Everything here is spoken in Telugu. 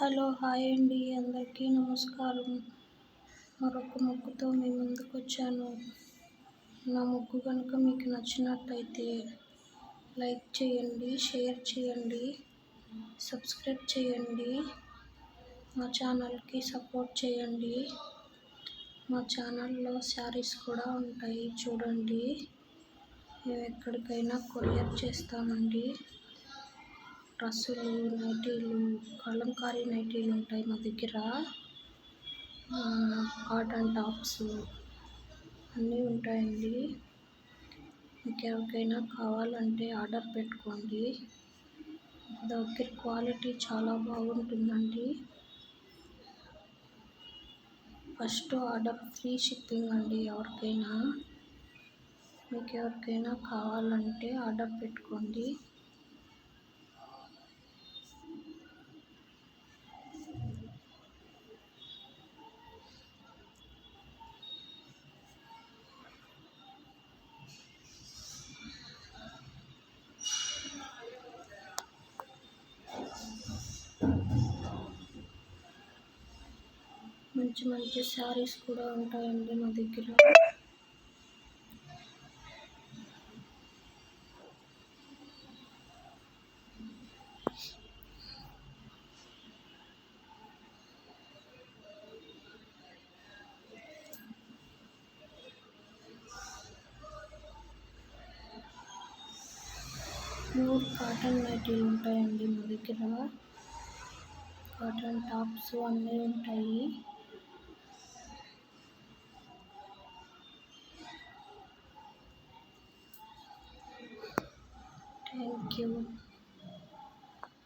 హలో హాయ్ అండి, అందరికీ నమస్కారం. మరొక ముగ్గుతో మీ ముందుకు వచ్చాను. నా ముగ్గు కనుక మీకు నచ్చినట్టయితే లైక్ చేయండి, షేర్ చేయండి, సబ్స్క్రైబ్ చేయండి. మా ఛానల్కి సపోర్ట్ చేయండి. మా ఛానల్లో శారీస్ కూడా ఉంటాయి, చూడండి. మేము ఎక్కడికైనా కొరియర్ చేస్తామండి. డ్రెస్సులు, నైటీలు, కలంకారీ నైటీలు ఉంటాయి మా దగ్గర. కాటన్ టాప్స్ అన్నీ ఉంటాయండి. మీకు ఎవరికైనా కావాలంటే ఆర్డర్ పెట్టుకోండి. దగ్గర క్వాలిటీ చాలా బాగుంటుందండి. ఫస్ట్ ఆర్డర్ ఫ్రీ షిప్పింగ్ అండి. మీకు ఎవరికైనా కావాలంటే ఆర్డర్ పెట్టుకోండి. మంచి మంచి శారీస్ కూడా ఉంటాయండి మా దగ్గర. ప్యూర్ కాటన్ నైటీలు ఉంటాయండి మా దగ్గర. కాటన్ టాప్స్ అన్నీ ఉంటాయి. Thank you.